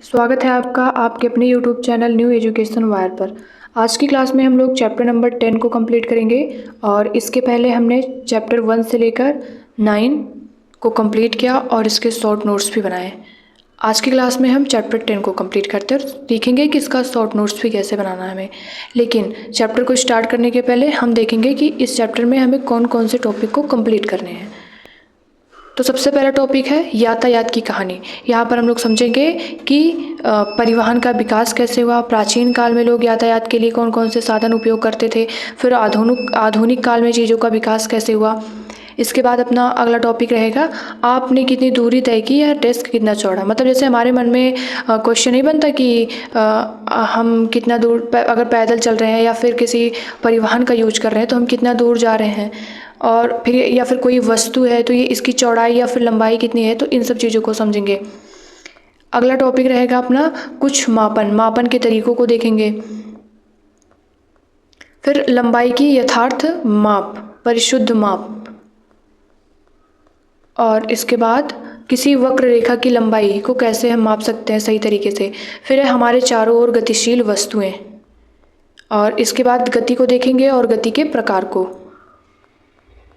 स्वागत है आपका आपके अपने YouTube channel new education wire पर। आज की क्लास में हम लोग चैप्टर नंबर 10 को कंप्लीट करेंगे और इसके पहले हमने चैप्टर 1 से लेकर 9 को कंप्लीट किया और इसके शॉर्ट नोट्स भी बनाए। आज की क्लास में हम चैप्टर 10 को कंप्लीट करते हैं और सीखेंगे कि इसका शॉर्ट नोट्स भी कैसे बनाना है हमें। लेकिन चैप्टर को स्टार्ट करने के पहले हम देखेंगे कि इस चैप्टर में हमें कौन कौन से टॉपिक को कंप्लीट करने हैं। तो सबसे पहला टॉपिक है यातायात की कहानी। यहाँ पर हम लोग समझेंगे कि परिवहन का विकास कैसे हुआ, प्राचीन काल में लोग यातायात के लिए कौन कौन से साधन उपयोग करते थे, फिर आधुनिक काल में चीज़ों का विकास कैसे हुआ। इसके बाद अपना अगला टॉपिक रहेगा आपने कितनी दूरी तय की या डेस्क कितना चौड़ा। मतलब जैसे हमारे मन में क्वेश्चन नहीं बनता कि हम कितना दूर अगर पैदल चल रहे हैं या फिर किसी परिवहन का यूज कर रहे हैं तो हम कितना दूर जा रहे हैं, और फिर या फिर कोई वस्तु है तो ये इसकी चौड़ाई या फिर लंबाई कितनी है, तो इन सब चीज़ों को समझेंगे। अगला टॉपिक रहेगा अपना कुछ मापन के तरीकों को देखेंगे। फिर लंबाई की यथार्थ माप, परिशुद्ध माप, और इसके बाद किसी वक्र रेखा की लंबाई को कैसे हम माप सकते हैं सही तरीके से। फिर है हमारे चारों ओर गतिशील वस्तुएं, और इसके बाद गति को देखेंगे और गति के प्रकार को।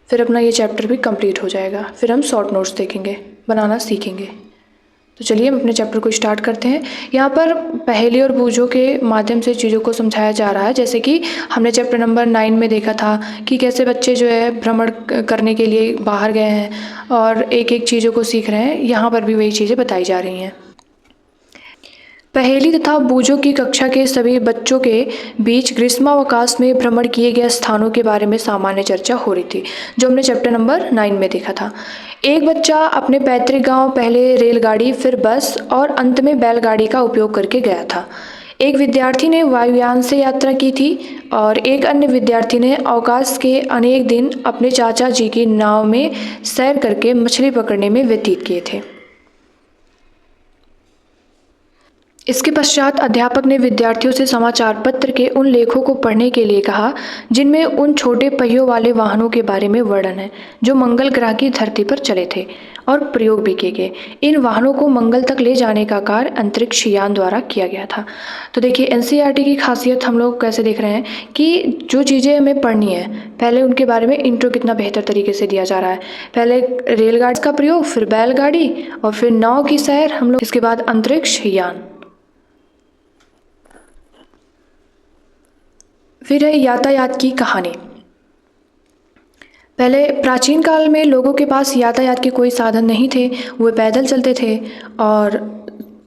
फिर अपना ये चैप्टर भी कंप्लीट हो जाएगा। फिर हम शॉर्ट नोट्स देखेंगे, बनाना सीखेंगे। तो चलिए हम अपने चैप्टर को स्टार्ट करते हैं। यहाँ पर पहेली और बूझों के माध्यम से चीज़ों को समझाया जा रहा है। जैसे कि हमने चैप्टर नंबर 9 में देखा था कि कैसे बच्चे जो है भ्रमण करने के लिए बाहर गए हैं और एक एक चीज़ों को सीख रहे हैं। यहाँ पर भी वही चीज़ें बताई जा रही हैं। पहेली तथा बूझों की कक्षा के सभी बच्चों के बीच ग्रीष्मावकाश में भ्रमण किए गए स्थानों के बारे में सामान्य चर्चा हो रही थी, जो हमने चैप्टर नंबर 9 में देखा था। एक बच्चा अपने पैतृक गांव पहले रेलगाड़ी, फिर बस और अंत में बैलगाड़ी का उपयोग करके गया था। एक विद्यार्थी ने वायुयान से यात्रा की थी और एक अन्य विद्यार्थी ने अवकाश के अनेक दिन अपने चाचा जी की नाव में सैर करके मछली पकड़ने में व्यतीत किए थे। इसके पश्चात अध्यापक ने विद्यार्थियों से समाचार पत्र के उन लेखों को पढ़ने के लिए कहा जिनमें उन छोटे पहियों वाले वाहनों के बारे में वर्णन है जो मंगल ग्रह की धरती पर चले थे और प्रयोग भी किए गए। इन वाहनों को मंगल तक ले जाने का कार्य अंतरिक्ष यान द्वारा किया गया था। तो देखिए एनसीईआरटी की खासियत हम लोग कैसे देख रहे हैं कि जो चीज़ें हमें पढ़नी है पहले उनके बारे में इंट्रो कितना बेहतर तरीके से दिया जा रहा है। पहले रेलगाड़ी का प्रयोग, फिर बैलगाड़ी और फिर नाव की सैर हम लोग, इसके बाद अंतरिक्ष यान। फिर है यातायात की कहानी। पहले प्राचीन काल में लोगों के पास यातायात के कोई साधन नहीं थे, वे पैदल चलते थे और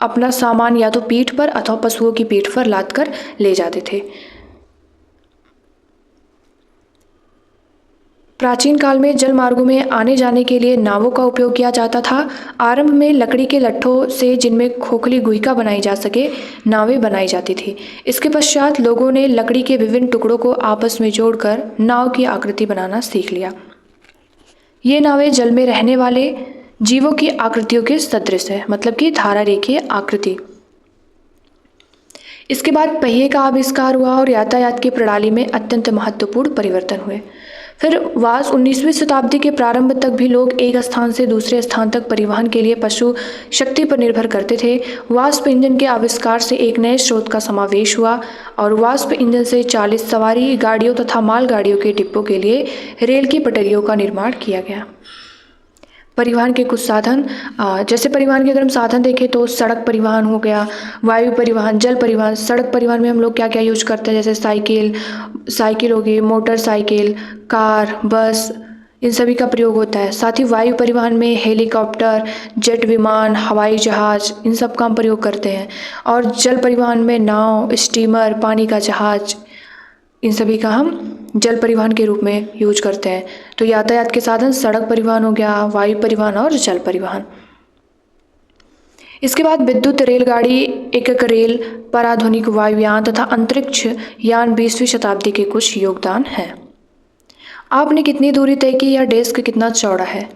अपना सामान या तो पीठ पर अथवा पशुओं की पीठ पर लाद कर ले जाते थे। प्राचीन काल में जल मार्गों में आने जाने के लिए नावों का उपयोग किया जाता था। आरंभ में लकड़ी के लट्ठों से जिनमें खोखली गुहिका बनाई जा सके नावें बनाई जाती थी। इसके पश्चात लोगों ने लकड़ी के विभिन्न टुकड़ों को आपस में जोड़कर नाव की आकृति बनाना सीख लिया। ये नावें जल में रहने वाले जीवों की आकृतियों के सदृश है, मतलब कि धारा रेखीय आकृति। इसके बाद पहिए का आविष्कार हुआ और यातायात की प्रणाली में अत्यंत महत्वपूर्ण परिवर्तन हुए। फिर 19वीं शताब्दी के प्रारंभ तक भी लोग एक स्थान से दूसरे स्थान तक परिवहन के लिए पशु शक्ति पर निर्भर करते थे। वाष्प इंजन के आविष्कार से एक नए स्रोत का समावेश हुआ और वाष्प इंजन से 40 सवारी गाड़ियों तथा मालगाड़ियों के डिब्बों के लिए रेल की पटरियों का निर्माण किया गया। परिवहन के कुछ साधन, जैसे परिवहन के अगर हम साधन देखें तो सड़क परिवहन हो गया, वायु परिवहन, जल परिवहन। सड़क परिवहन में हम लोग क्या क्या यूज करते हैं, जैसे साइकिल होगी, मोटरसाइकिल, कार, बस, इन सभी का प्रयोग होता है। साथ ही वायु परिवहन में हेलीकॉप्टर, जेट विमान, हवाई जहाज, इन सब का हम प्रयोग करते हैं। और जल परिवहन में नाव, स्टीमर, पानी का जहाज, इन सभी का हम जल परिवहन के रूप में यूज करते हैं। तो यातायात के साधन सड़क परिवहन हो गया, वायु परिवहन और जल परिवहन। इसके बाद विद्युत रेलगाड़ी, एकक रेल, पराधुनिक वायुयान तथा अंतरिक्ष यान 20वीं शताब्दी के कुछ योगदान हैं। आपने कितनी दूरी तय की या डेस्क कितना चौड़ा है।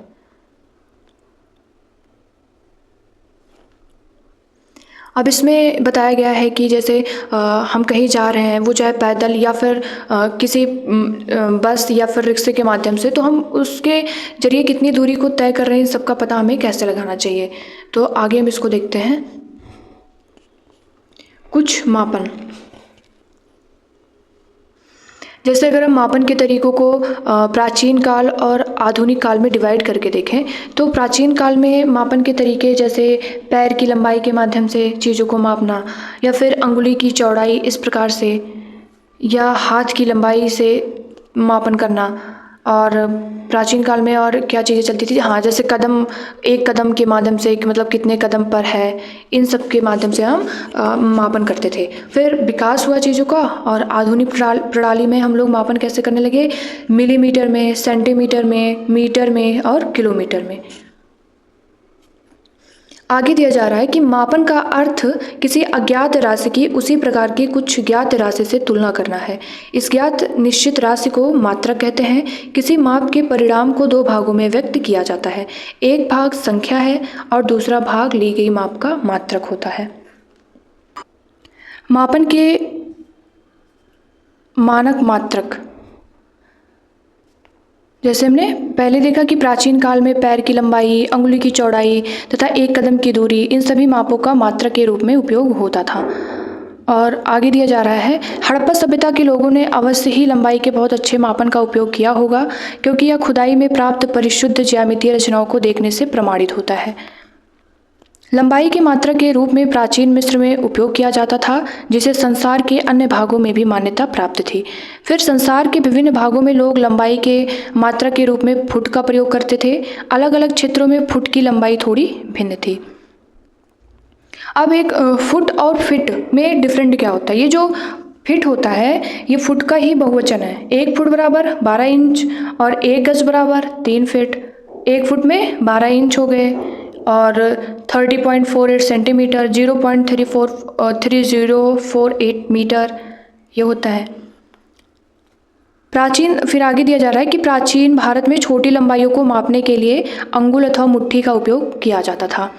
अब इसमें बताया गया है कि जैसे हम कहीं जा रहे हैं, वो चाहे पैदल या फिर किसी बस या फिर रिक्शे के माध्यम से, तो हम उसके जरिए कितनी दूरी को तय कर रहे हैं, सबका पता हमें कैसे लगाना चाहिए। तो आगे हम इसको देखते हैं। कुछ मापन। जैसे अगर हम मापन के तरीकों को प्राचीन काल और आधुनिक काल में डिवाइड करके देखें तो प्राचीन काल में मापन के तरीके जैसे पैर की लंबाई के माध्यम से चीज़ों को मापना, या फिर अंगुली की चौड़ाई इस प्रकार से, या हाथ की लंबाई से मापन करना। और प्राचीन काल में और क्या चीज़ें चलती थी, हाँ, जैसे कदम, एक कदम के माध्यम से मतलब कितने कदम पर है, इन सब के माध्यम से हम मापन करते थे। फिर विकास हुआ चीज़ों का और आधुनिक प्रणाली में हम लोग मापन कैसे करने लगे, मिलीमीटर में, सेंटीमीटर में, मीटर में और किलोमीटर में। आगे दिया जा रहा है कि मापन का अर्थ किसी अज्ञात राशि की उसी प्रकार की कुछ ज्ञात राशि से तुलना करना है। इस ज्ञात निश्चित राशि को मात्रक कहते हैं। किसी माप के परिणाम को दो भागों में व्यक्त किया जाता है। एक भाग संख्या है और दूसरा भाग ली गई माप का मात्रक होता है। मापन के मानक मात्रक, जैसे हमने पहले देखा कि प्राचीन काल में पैर की लंबाई, अंगुली की चौड़ाई तथा एक कदम की दूरी, इन सभी मापों का मात्रक के रूप में उपयोग होता था। और आगे दिया जा रहा है, हड़प्पा सभ्यता के लोगों ने अवश्य ही लंबाई के बहुत अच्छे मापन का उपयोग किया होगा, क्योंकि यह खुदाई में प्राप्त परिशुद्ध ज्यामितीय रचनाओं को देखने से प्रमाणित होता है। लंबाई के मात्रक के रूप में प्राचीन मिस्र में उपयोग किया जाता था, जिसे संसार के अन्य भागों में भी मान्यता प्राप्त थी। फिर संसार के विभिन्न भागों में लोग लंबाई के मात्रक के रूप में फुट का प्रयोग करते थे। अलग अलग क्षेत्रों में फुट की लंबाई थोड़ी भिन्न थी। अब एक फुट और फिट में डिफरेंट क्या होता है। ये जो फिट होता है ये फुट का ही बहुवचन है। 1 फुट बराबर 12 इंच और 1 गज बराबर 3 फीट। 1 फुट में 12 इंच हो गए और 30.48 सेंटीमीटर, 0.3048 मीटर ये होता है। फिर आगे दिया जा रहा है कि प्राचीन भारत में छोटी लंबाइयों को मापने के लिए अंगुल अथवा मुट्ठी का उपयोग किया जाता था।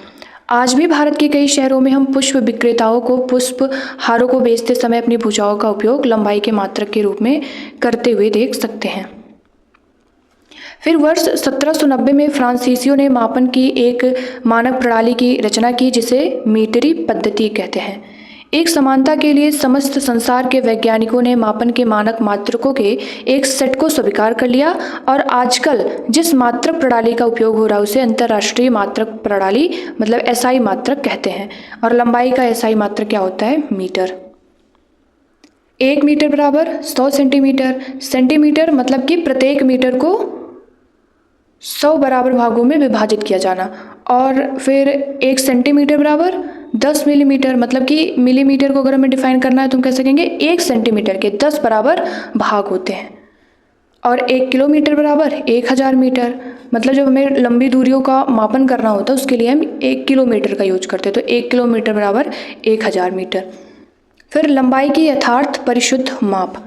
आज भी भारत के कई शहरों में हम पुष्प विक्रेताओं को पुष्प हारों को बेचते समय अपनी भुजाओं का उपयोग लंबाई के मात्रक के रूप में करते हुए देख सकते हैं। फिर वर्ष 1790 में फ्रांसीसियों ने मापन की एक मानक प्रणाली की रचना की, जिसे मीटरी पद्धति कहते हैं। एक समानता के लिए समस्त संसार के वैज्ञानिकों ने मापन के मानक मात्रकों के एक सेट को स्वीकार कर लिया और आजकल जिस मात्रक प्रणाली का उपयोग हो रहा है उसे अंतर्राष्ट्रीय मात्रक प्रणाली मतलब एसआई मात्रक कहते हैं। और लंबाई का एसआई मात्रक क्या होता है, मीटर। 1 मीटर बराबर 100 सेंटीमीटर। सेंटीमीटर मतलब कि प्रत्येक मीटर को 100 बराबर भागों में विभाजित किया जाना। और फिर 1 सेंटीमीटर बराबर 10 मिलीमीटर, मतलब कि मिलीमीटर को अगर हमें डिफाइन करना है तो हम कह सकेंगे 1 सेंटीमीटर के 10 बराबर भाग होते हैं। और 1 किलोमीटर बराबर 1000 मीटर, मतलब जब हमें लंबी दूरियों का मापन करना होता है उसके लिए हम 1 किलोमीटर का यूज करते हैं, तो 1 किलोमीटर बराबर 1000 मीटर। फिर लंबाई की यथार्थ परिशुद्ध माप।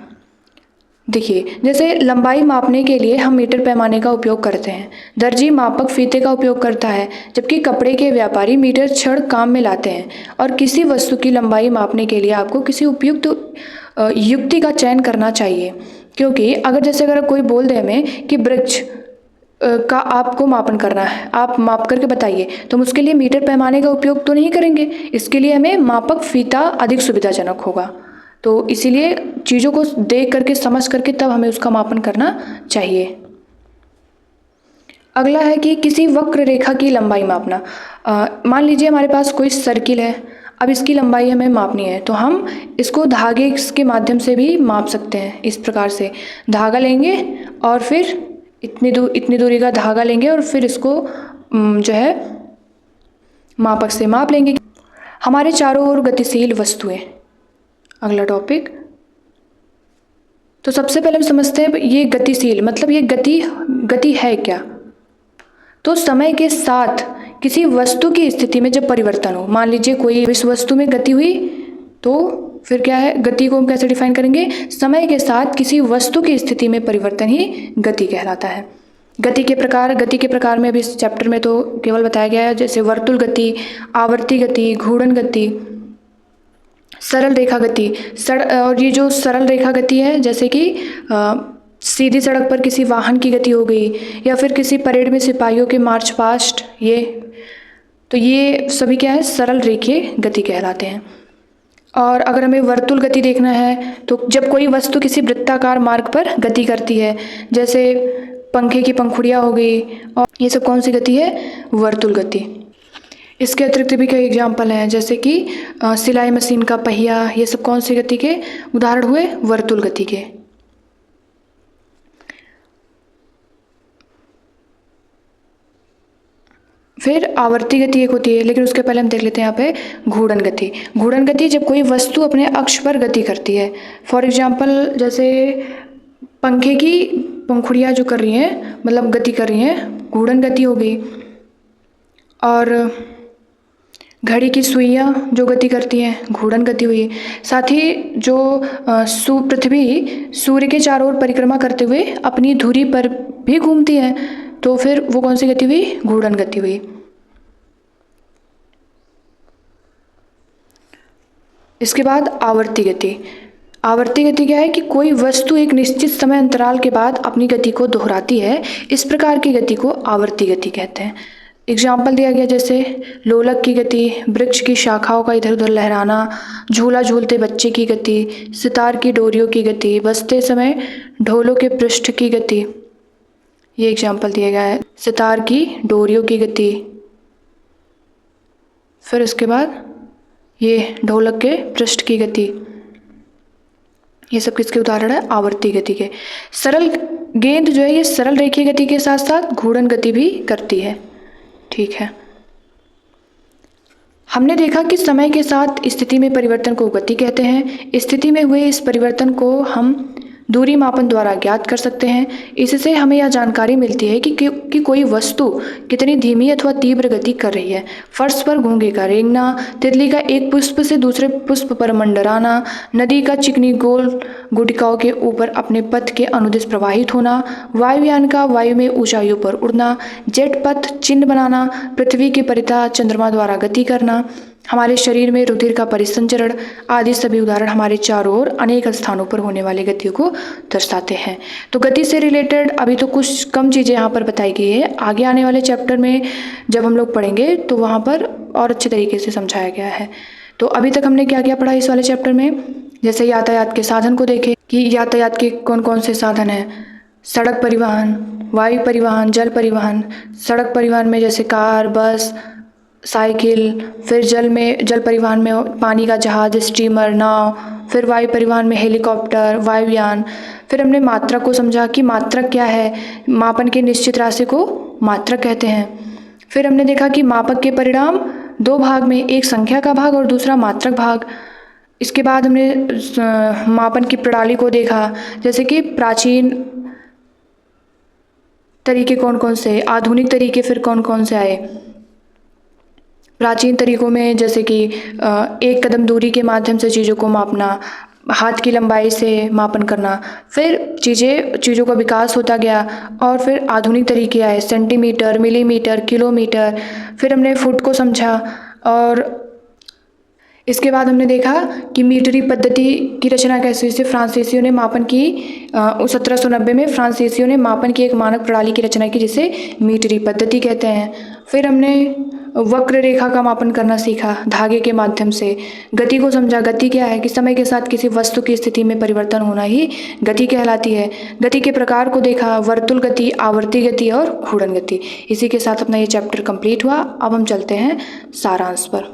देखिए, जैसे लंबाई मापने के लिए हम मीटर पैमाने का उपयोग करते हैं। दर्जी मापक फीते का उपयोग करता है, जबकि कपड़े के व्यापारी मीटर छड़ काम में लाते हैं। और किसी वस्तु की लंबाई मापने के लिए आपको किसी उपयुक्त युक्ति का चयन करना चाहिए, क्योंकि अगर कोई बोल दे हमें कि वृक्ष का आपको मापन करना है, आप माप करके बताइए, तो हम उसके लिए मीटर पैमाने का उपयोग तो नहीं करेंगे। इसके लिए हमें मापक फीता अधिक सुविधाजनक होगा। तो इसीलिए चीज़ों को देख करके समझ करके तब हमें उसका मापन करना चाहिए। अगला है कि किसी वक्र रेखा की लंबाई मापना। मान लीजिए हमारे पास कोई सर्किल है, अब इसकी लंबाई हमें मापनी है, तो हम इसको धागे के माध्यम से भी माप सकते हैं। इस प्रकार से धागा लेंगे और फिर इतनी दूरी का धागा लेंगे और फिर इसको जो है मापक से माप लेंगे। हमारे चारों ओर गतिशील वस्तुएं। अगला टॉपिक, तो सबसे पहले हम समझते हैं ये गतिशील मतलब ये गति है क्या। तो समय के साथ किसी वस्तु की स्थिति में जब परिवर्तन हो, मान लीजिए कोई इस वस्तु में गति हुई, तो फिर क्या है, गति को हम कैसे डिफाइन करेंगे, समय के साथ किसी वस्तु की स्थिति में परिवर्तन ही गति कहलाता है। गति के प्रकार में अभी इस चैप्टर में तो केवल बताया गया है, जैसे वर्तुल गति, आवर्ती गति, घूर्णन गति, सरल रेखा गति। और ये जो सरल रेखा गति है, जैसे कि सीधी सड़क पर किसी वाहन की गति हो गई, या फिर किसी परेड में सिपाहियों के मार्च पास्ट, ये सभी क्या है, सरल रेखीय गति कहलाते हैं। और अगर हमें वर्तुल गति देखना है तो जब कोई वस्तु किसी वृत्ताकार मार्ग पर गति करती है, जैसे पंखे की पंखुड़ियाँ हो गई, और ये सब कौन सी गति है? वर्तुल गति। इसके अतिरिक्त भी कई एग्जाम्पल हैं, जैसे कि सिलाई मशीन का पहिया, ये सब कौन सी गति के उदाहरण हुए? वर्तुल गति के। फिर आवर्ती गति एक होती है, लेकिन उसके पहले हम देख लेते हैं यहाँ पे घूर्णन गति। घूर्णन गति जब कोई वस्तु अपने अक्ष पर गति करती है। फॉर एग्जाम्पल जैसे पंखे की पंखुड़ियाँ जो कर रही हैं, मतलब गति कर रही हैं, घूर्णन गति हो गई। और घड़ी की सुइयाँ जो गति करती हैं, घूर्णन गति हुई। साथ ही जो पृथ्वी सूर्य के चारों ओर परिक्रमा करते हुए अपनी धुरी पर भी घूमती है, तो फिर वो कौन सी गति हुई? घूर्णन गति हुई। इसके बाद आवर्ती गति। आवर्ती गति क्या है कि कोई वस्तु एक निश्चित समय अंतराल के बाद अपनी गति को दोहराती है। इस प्रकार की गति को आवर्ती गति कहते हैं। एग्जाम्पल दिया गया जैसे लोलक की गति, वृक्ष की शाखाओं का इधर उधर लहराना, झूला झूलते बच्चे की गति, सितार की डोरियों की गति, बजते समय ढोलों के पृष्ठ की गति। ये एग्जाम्पल दिया गया है, सितार की डोरियों की गति। फिर इसके बाद ये ढोलक के पृष्ठ की गति। ये सब किसके उदाहरण है? आवर्ती गति के। सरल गेंद जो है ये सरल रेखीय गति के साथ साथ घूर्णन गति भी करती है। ठीक है, हमने देखा कि समय के साथ स्थिति में परिवर्तन को गति कहते हैं। स्थिति में हुए इस परिवर्तन को हम दूरी मापन द्वारा ज्ञात कर सकते हैं। इससे हमें यह जानकारी मिलती है कि कोई वस्तु कितनी धीमी अथवा तीव्र गति कर रही है। फर्श पर घोंघे का रेंगना, तितली का एक पुष्प से दूसरे पुष्प पर मंडराना, नदी का चिकनी गोल गुटिकाओं के ऊपर अपने पथ के अनुदिश प्रवाहित होना, वायुयान का वायु में ऊंचाइयों पर उड़ना, जेट पथ चिन्ह बनाना, पृथ्वी के परितः चंद्रमा द्वारा गति करना, हमारे शरीर में रुधिर का परिसंचरण आदि सभी उदाहरण हमारे चारों ओर अनेक स्थानों पर होने वाली गतियों को दर्शाते हैं। तो गति से रिलेटेड अभी तो कुछ कम चीज़ें यहाँ पर बताई गई है। आगे आने वाले चैप्टर में जब हम लोग पढ़ेंगे तो वहाँ पर और अच्छे तरीके से समझाया गया है। तो अभी तक हमने क्या क्या पढ़ा इस वाले चैप्टर में? जैसे यातायात के साधन को देखें कि यातायात के कौन कौन से साधन हैं। सड़क परिवहन, वायु परिवहन, जल परिवहन। सड़क परिवहन में जैसे कार, बस, साइकिल। फिर जल परिवहन में पानी का जहाज, स्टीमर, नाव। फिर वायु परिवहन में हेलीकॉप्टर, वायुयान। फिर हमने मात्रक को समझा कि मात्रक क्या है, मापन के निश्चित राशि को मात्रक कहते हैं। फिर हमने देखा कि मापक के परिणाम दो भाग में, एक संख्या का भाग और दूसरा मात्रक भाग। इसके बाद हमने मापन की प्रणाली को देखा, जैसे कि प्राचीन तरीके कौन कौन से, आधुनिक तरीके फिर कौन कौन से आए। प्राचीन तरीकों में जैसे कि एक कदम दूरी के माध्यम से चीज़ों को मापना, हाथ की लंबाई से मापन करना। फिर चीज़ों का विकास होता गया और फिर आधुनिक तरीके आए, सेंटीमीटर, मिलीमीटर, किलोमीटर। फिर हमने फुट को समझा और इसके बाद हमने देखा कि मीटरी पद्धति की रचना कैसे हुई। फ्रांसीसियों ने मापन की 1790 में फ्रांसीसियों ने मापन की एक मानक प्रणाली की रचना की जिसे मीटरी पद्धति कहते हैं। फिर हमने वक्र रेखा का मापन करना सीखा धागे के माध्यम से। गति को समझा, गति क्या है कि समय के साथ किसी वस्तु की स्थिति में परिवर्तन होना ही गति कहलाती है। गति के प्रकार को देखा, वर्तुल गति, आवर्ती गति और घूर्णन गति। इसी के साथ अपना ये चैप्टर कंप्लीट हुआ। अब हम चलते हैं सारांश पर।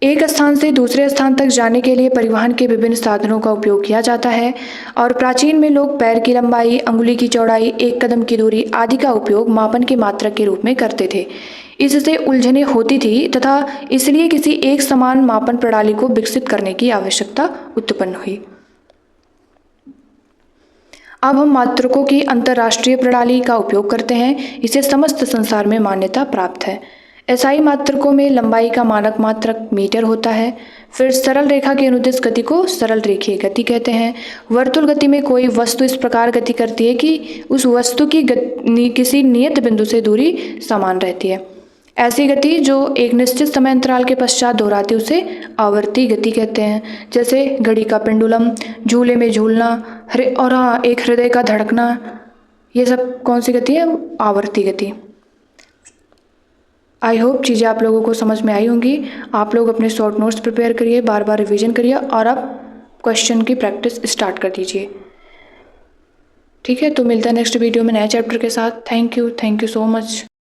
एक स्थान से दूसरे स्थान तक जाने के लिए परिवहन के विभिन्न साधनों का उपयोग किया जाता है और प्राचीन में लोग पैर की लंबाई, अंगुली की चौड़ाई, एक कदम की दूरी आदि का उपयोग मापन के मात्रक के रूप में करते थे। इससे उलझनें होती थी तथा इसलिए किसी एक समान मापन प्रणाली को विकसित करने की आवश्यकता उत्पन्न हुई। अब हम मात्रकों की अंतर्राष्ट्रीय प्रणाली का उपयोग करते हैं। इसे समस्त संसार में मान्यता प्राप्त है। एसआई मात्रकों में लंबाई का मानक मात्रक मीटर होता है। फिर सरल रेखा की अनुदिश गति को सरल रेखीय गति कहते हैं। वर्तुल गति में कोई वस्तु इस प्रकार गति करती है कि उस वस्तु की किसी नियत बिंदु से दूरी समान रहती है। ऐसी गति जो एक निश्चित समय अंतराल के पश्चात दोहराती उसे आवर्ती गति कहते हैं। जैसे घड़ी का पेंडुलम, झूले में झूलना और एक हृदय का धड़कना, ये सब कौन सी गति है? आवर्ती गति। आई होप चीज़ें आप लोगों को समझ में आई होंगी। आप लोग अपने शॉर्ट नोट्स प्रिपेयर करिए, बार बार रिवीजन करिए और आप क्वेश्चन की प्रैक्टिस स्टार्ट कर दीजिए। ठीक है, तो मिलता है नेक्स्ट वीडियो में नए चैप्टर के साथ। Thank you so much.